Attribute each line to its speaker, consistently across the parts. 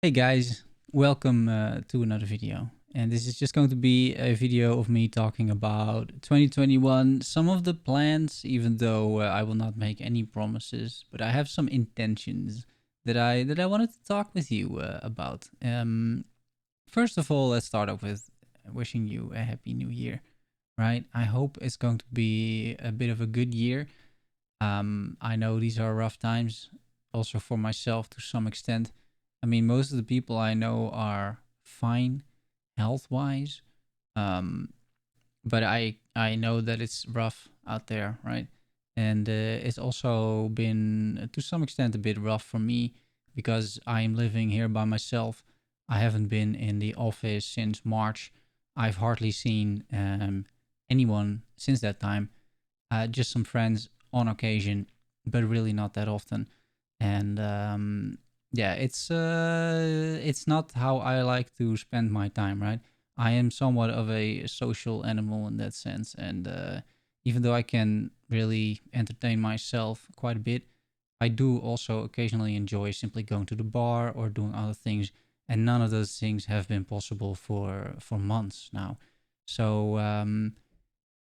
Speaker 1: Hey guys, welcome to another video. And this is just going to be a video of me talking about 2021, some of the plans, even though I will not make any promises, but I have some intentions that I wanted to talk with you about. First of all, let's start off with wishing you a happy new year, right? I hope it's going to be a bit of a good year. I know these are rough times, also for myself to some extent. I mean, most of the people I know are fine health wise, um, but I know that it's rough out there, right? And it's also been to some extent a bit rough for me because I am living here by myself. I haven't been in the office since March. I've hardly seen anyone since that time, just some friends on occasion, but really not that often. And yeah, it's not how I like to spend my time, right? I am somewhat of a social animal in that sense, and even though I can really entertain myself quite a bit, I do also occasionally enjoy simply going to the bar or doing other things, and none of those things have been possible for months now. So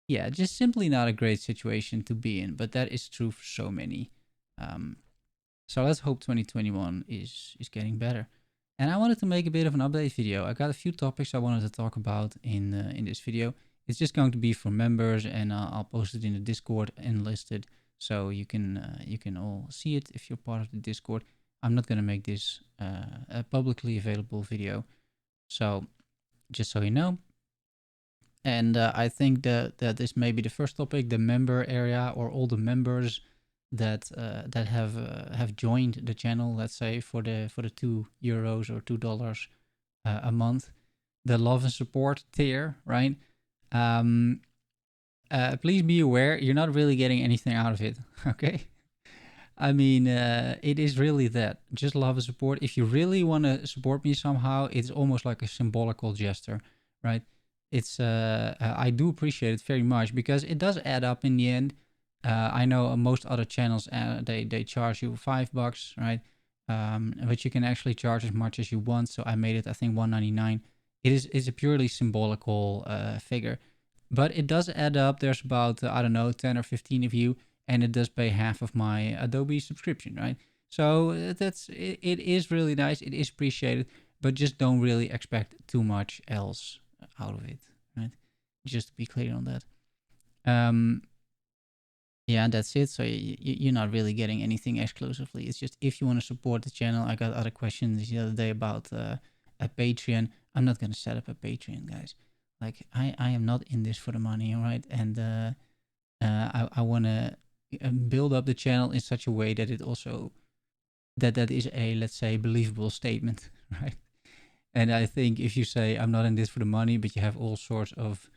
Speaker 1: yeah, just simply not a great situation to be in, but that is true for so many. Um, so let's hope 2021 is getting better. And I wanted to make a bit of an update video. I got a few topics I wanted to talk about in this video. It's just going to be for members, and I'll post it in the Discord enlisted, so you can all see it if you're part of the Discord. I'm not gonna make this a publicly available video, so just so you know. And I think that this may be the first topic, the member area, or all the members that have joined the channel. Let's say for the €2 or $2 a month, the love and support tier, right? Um, Please be aware, you're not really getting anything out of it. Okay. I mean, it is really that. Just love and support. If you really want to support me somehow, it's almost like a symbolical gesture, right? It's I do appreciate it very much because it does add up in the end. I know most other channels they charge you $5, right? But you can actually charge as much as you want. So I made it, I think, 1.99. It's a purely symbolical figure, but it does add up. There's about I don't know 10 or 15 of you, and it does pay half of my Adobe subscription, right? So it is really nice. It is appreciated, but just don't really expect too much else out of it, right? Just to be clear on that. Um, yeah, that's it. So you're not really getting anything exclusively. It's just if you want to support the channel. I got other questions the other day about a Patreon. I'm not gonna set up a Patreon, guys. Like I am not in this for the money, all right? And I want to build up the channel in such a way that it also that is a, let's say, believable statement, right? And I think if you say I'm not in this for the money, but you have all sorts of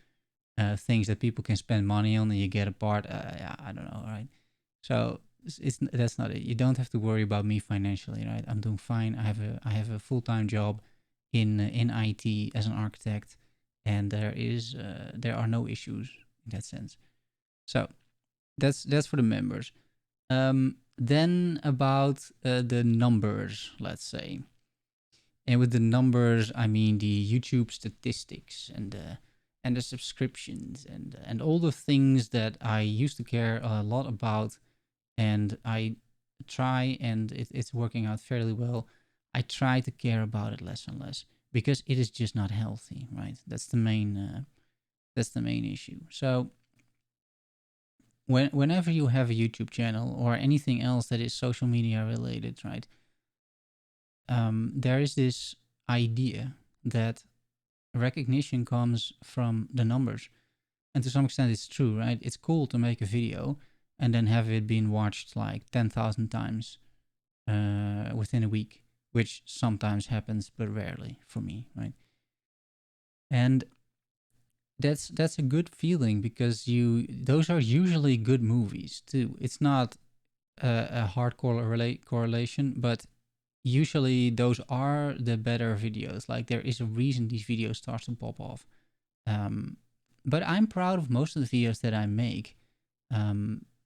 Speaker 1: things that people can spend money on, and you get a part, yeah, I don't know, right? So it's that's not it. You don't have to worry about me financially, right? I'm doing fine. I have a full time job in IT as an architect, and there are no issues in that sense. So that's for the members. Then about the numbers, let's say, and with the numbers, I mean the YouTube statistics and the subscriptions and all the things that I used to care a lot about, and I try, and it's working out fairly well. I try to care about it less and less because it is just not healthy, right? That's the main issue. So whenever you have a YouTube channel or anything else that is social media related, right? There is this idea that recognition comes from the numbers, and to some extent, it's true, right? It's cool to make a video and then have it been watched like 10,000 times within a week, which sometimes happens, but rarely for me, right? And that's a good feeling because you those are usually good movies too. It's not a hard correlation, but usually those are the better videos. Like there is a reason these videos start to pop off. But I'm proud of most of the videos that I make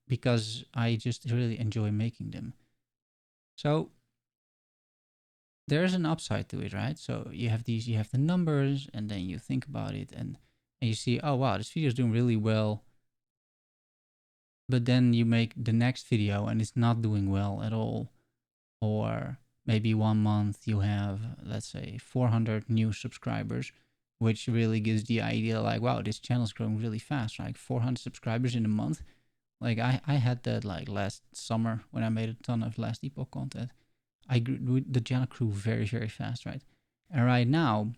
Speaker 1: because I just really enjoy making them. So there's an upside to it, right? So you have the numbers, and then you think about it, and you see, oh wow, this video is doing really well. But then you make the next video and it's not doing well at all. Or maybe 1 month you have, let's say, 400 new subscribers, which really gives the idea like, wow, this channel is growing really fast, right? 400 subscribers in a month. Like I had that like last summer when I made a ton of Last Epoch content. The channel grew very, very fast, right? And right now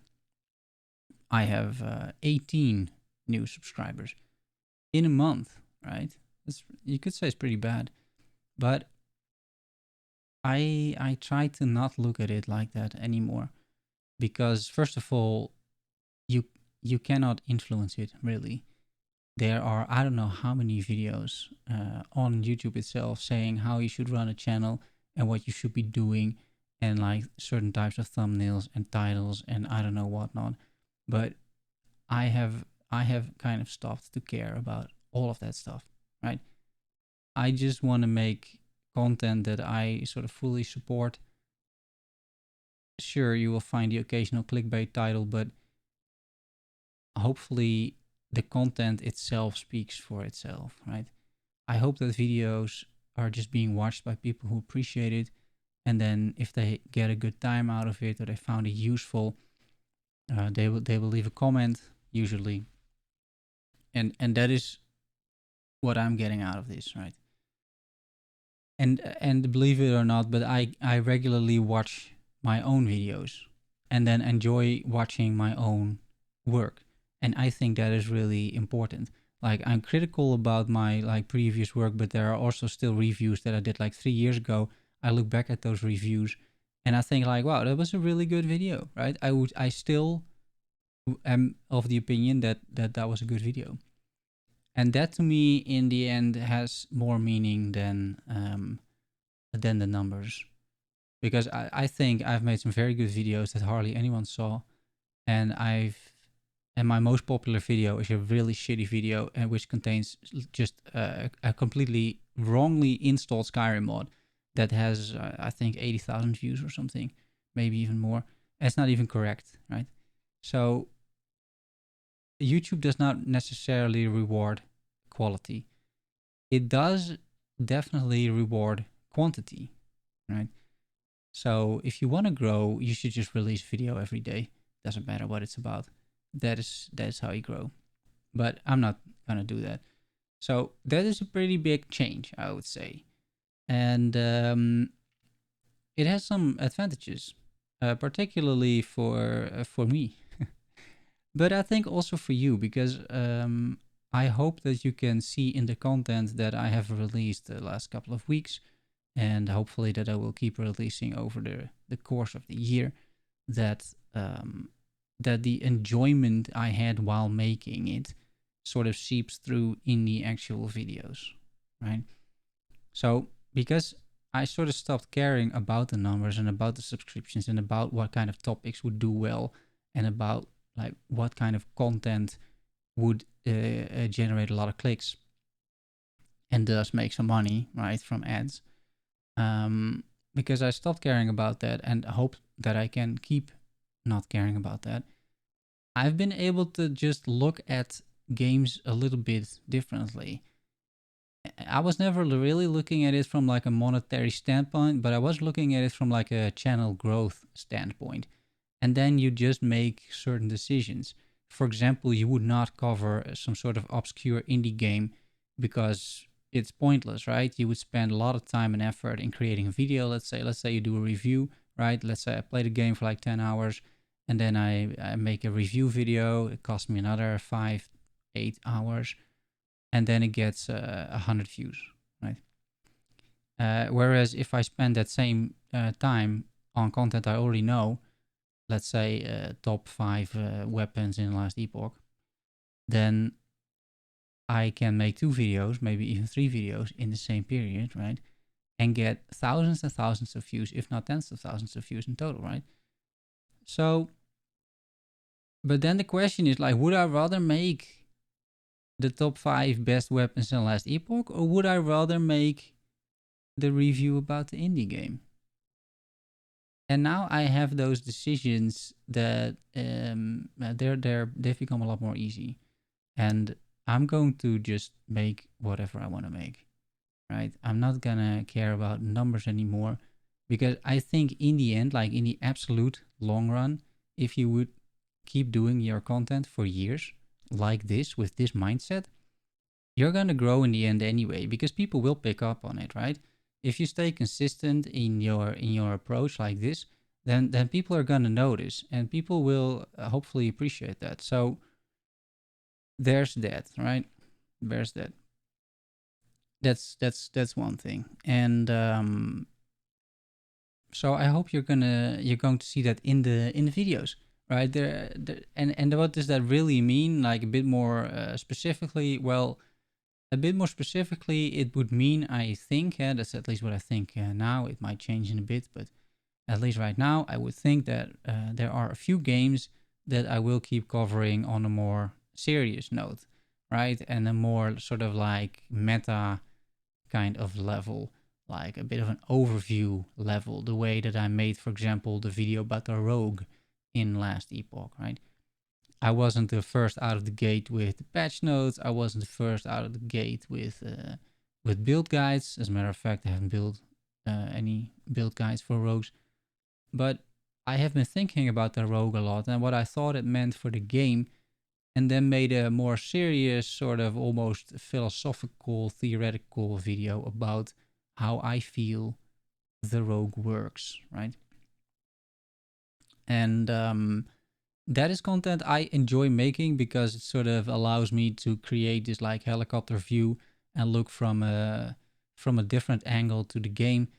Speaker 1: I have 18 new subscribers in a month, right? You could say it's pretty bad, but I try to not look at it like that anymore, because first of all, you you cannot influence it really. There are, I don't know how many videos on YouTube itself saying how you should run a channel and what you should be doing, and like certain types of thumbnails and titles and I don't know whatnot. But I have kind of stopped to care about all of that stuff, right? I just want to make content that I sort of fully support. Sure, you will find the occasional clickbait title, but hopefully the content itself speaks for itself, right? I hope that videos are just being watched by people who appreciate it, and then if they get a good time out of it or they found it useful, they will leave a comment usually, and that is what I'm getting out of this, right? And believe it or not, but I regularly watch my own videos and then enjoy watching my own work, and I think that is really important. Like, I'm critical about my like previous work, but there are also still reviews that I did like 3 years ago. I look back at those reviews and I think like, wow, that was a really good video, right? I still am of the opinion that was a good video, and that to me in the end has more meaning than the numbers, because I think I've made some very good videos that hardly anyone saw, and my most popular video is a really shitty video, and which contains just a completely wrongly installed Skyrim mod that has I think 80,000 views or something, maybe even more. And it's not even correct, right? So YouTube does not necessarily reward quality. It does definitely reward quantity, right? So if you want to grow, you should just release video every day. Doesn't matter what it's about. That is how you grow. But I'm not gonna do that. So that is a pretty big change, I would say, and it has some advantages, particularly for me, but I think also for you, because I hope that you can see in the content that I have released the last couple of weeks, and hopefully that I will keep releasing over the course of the year, that that the enjoyment I had while making it sort of seeps through in the actual videos, right? So because I sort of stopped caring about the numbers and about the subscriptions and about what kind of topics would do well and about like what kind of content would generate a lot of clicks and thus make some money, right, from ads. Because I stopped caring about that and hope that I can keep not caring about that, I've been able to just look at games a little bit differently. I was never really looking at it from like a monetary standpoint, but I was looking at it from like a channel growth standpoint. And then you just make certain decisions. For example, you would not cover some sort of obscure indie game because it's pointless, right? You would spend a lot of time and effort in creating a video. Let's say you do a review, right? Let's say I play the game for like 10 hours and then I make a review video. It costs me another 5-8 hours, and then it gets 100 views, right? Whereas if I spend that same time on content I already know, let's say top 5 weapons in Last Epoch, then I can make 2 videos, maybe even 3 videos in the same period, right? And get thousands and thousands of views, if not tens of thousands of views in total, right? So, but then the question is like, would I rather make the top 5 best weapons in Last Epoch, or would I rather make the review about the indie game? And now I have those decisions that they've become a lot more easy, and I'm going to just make whatever I want to make, right? I'm not gonna care about numbers anymore, because I think in the end, like in the absolute long run, if you would keep doing your content for years like this with this mindset, you're gonna grow in the end anyway, because people will pick up on it, right? If you stay consistent in your approach like this, then people are gonna notice, and people will hopefully appreciate that. So there's that, right? There's that. That's one thing. And so I hope you're going to see that in the videos, right? And what does that really mean? Like a bit more specifically, well, a bit more specifically, it would mean, I think, that's at least what I think now. It might change in a bit, but at least right now, I would think that there are a few games that I will keep covering on a more serious note, right? And a more sort of like meta kind of level, like a bit of an overview level, the way that I made, for example, the video about the rogue in last epoch, right? I wasn't the first out of the gate with the patch notes. I wasn't the first out of the gate with build guides. As a matter of fact, I haven't built any build guides for rogues, but I have been thinking about the rogue a lot and what I thought it meant for the game, and then made a more serious, sort of almost philosophical, theoretical video about how I feel the rogue works, right? And that is content I enjoy making, because it sort of allows me to create this like helicopter view and look from a different angle to the game,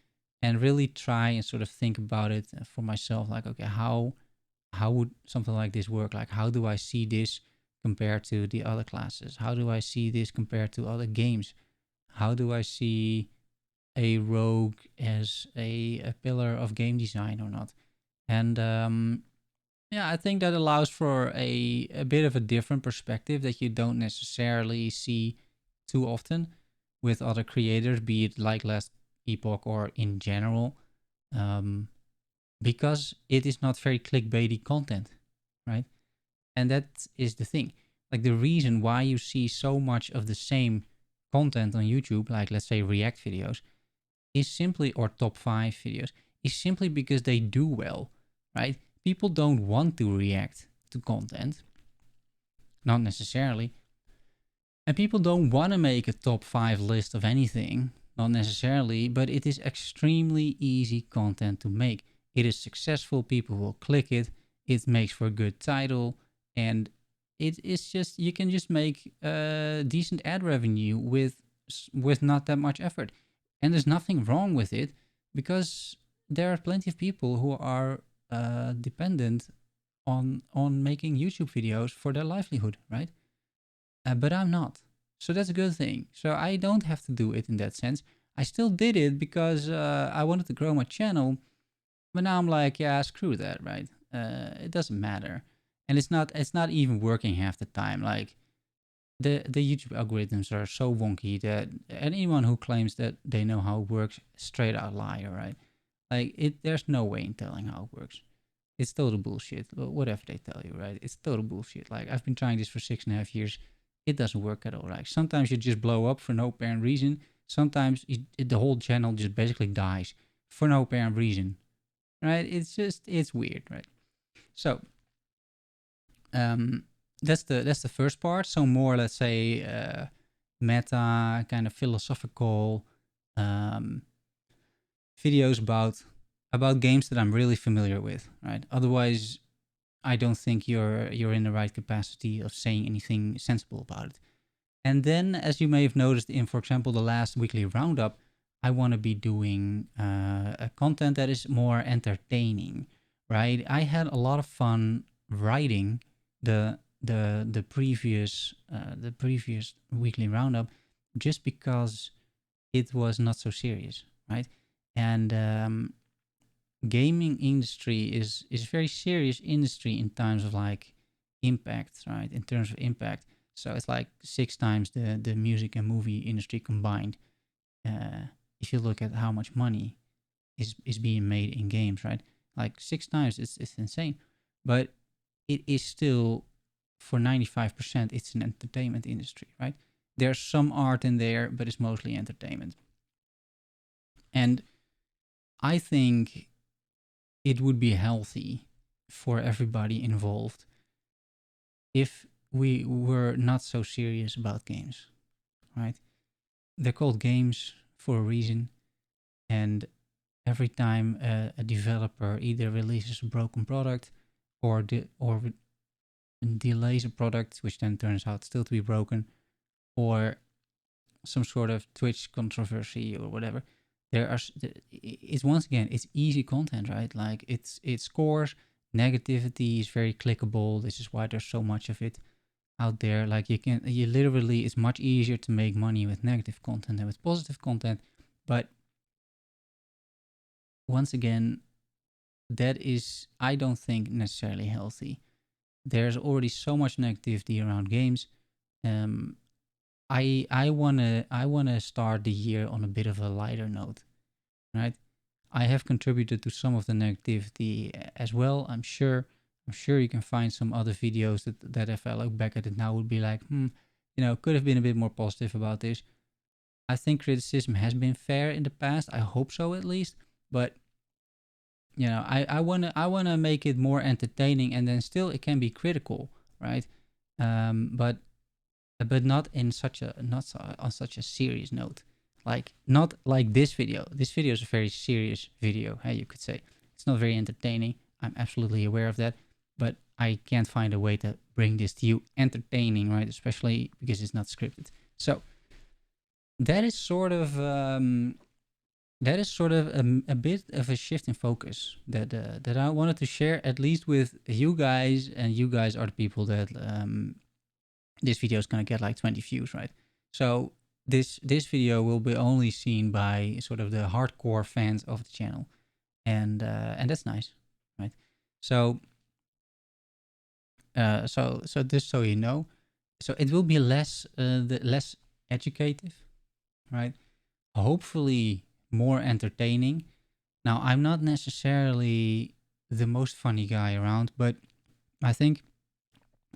Speaker 1: and really try and sort of think about it for myself. Like, okay, how would something like this work? Like, how do I see this compared to the other classes? How do I see this compared to other games? How do I see a rogue as a pillar of game design or not? And yeah, I think that allows for a bit of a different perspective that you don't necessarily see too often with other creators, be it like last epoch or in general, um, because it is not very clickbaity content, right? And that is the thing. Like, the reason why you see so much of the same content on YouTube, like let's say React videos, is simply, or top 5 videos, is simply because they do well, right? People don't want to react to content, not necessarily. And people don't want to make a top 5 list of anything, not necessarily, but it is extremely easy content to make. It is successful, people will click it, it makes for a good title, and it is just, you can just make decent ad revenue with not that much effort. And there's nothing wrong with it, because there are plenty of people who are dependent on making YouTube videos for their livelihood, right? But I'm not. So that's a good thing. So I don't have to do it in that sense. I still did it because I wanted to grow my channel, but now I'm like, yeah, screw that, right? It doesn't matter, and it's not even working half the time. Like, the YouTube algorithms are so wonky that anyone who claims that they know how it works, straight out liar, right? Like, there's no way in telling how it works. It's total bullshit. Whatever they tell you, right? It's total bullshit. Like, I've been trying this for 6.5 years. It doesn't work at all. Right? Sometimes you just blow up for no apparent reason. Sometimes the whole channel just basically dies for no apparent reason. Right? It's weird, right? So um, that's the first part. So more, let's say, meta kind of philosophical um, videos about games that I'm really familiar with, right? Otherwise, I don't think you're in the right capacity of saying anything sensible about it. And then, as you may have noticed in, for example, the last weekly roundup, I want to be doing a content that is more entertaining, right? I had a lot of fun writing the previous weekly roundup, just because it was not so serious, right? And gaming industry is a very serious industry in terms of like impact, right? In terms of impact, so it's like 6 times the music and movie industry combined. If you look at how much money is being made in games, right? like 6 times. It's insane, but it is still, for 95%, it's an entertainment industry, right? There's some art in there, but it's mostly entertainment. And I think it would be healthy for everybody involved if we were not so serious about games, right? They're called games for a reason, and every time a developer either releases a broken product or delays a product, which then turns out still to be broken, or some sort of Twitch controversy or whatever, it's once again, it's easy content, right? Like it scores. Negativity is very clickable. This is why there's so much of it out there. Like you literally, it's much easier to make money with negative content than with positive content. But once again, that is, I don't think, necessarily healthy. There's already so much negativity around games. I wanna start the year on a bit of a lighter note, right? I have contributed to some of the negativity as well. I'm sure you can find some other videos that if I look back at it now would be like, could have been a bit more positive about this. I think criticism has been fair in the past. I hope so, at least. But I wanna make it more entertaining, and then still it can be critical, right? But not in such a on such a serious note. Like, not like this video. This video is a very serious video, you could say. It's not very entertaining. I'm absolutely aware of that. But I can't find a way to bring this to you entertaining, right? Especially because it's not scripted. So that is sort of a bit of a shift in focus that I wanted to share, at least with you guys. And you guys are the people that this video is gonna get like 20 views, right? So this video will be only seen by sort of the hardcore fans of the channel, and that's nice, right? So so just so you know, so it will be less educative, right? Hopefully more entertaining. Now, I'm not necessarily the most funny guy around, but I think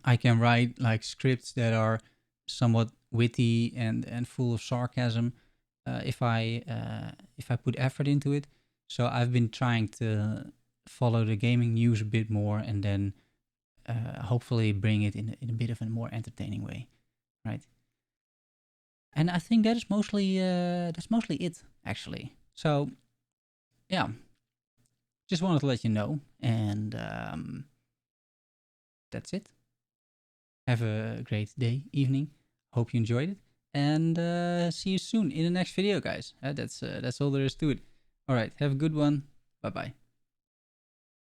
Speaker 1: I can write like scripts that are somewhat witty and full of sarcasm if I put effort into it. So I've been trying to follow the gaming news a bit more, and then hopefully bring it in a bit of a more entertaining way, right? And I think that is mostly it, actually. So yeah, just wanted to let you know, and that's it. Have a great day, evening. Hope you enjoyed it, and see you soon in the next video, guys. That's all there is to it. All right, have a good one. Bye bye.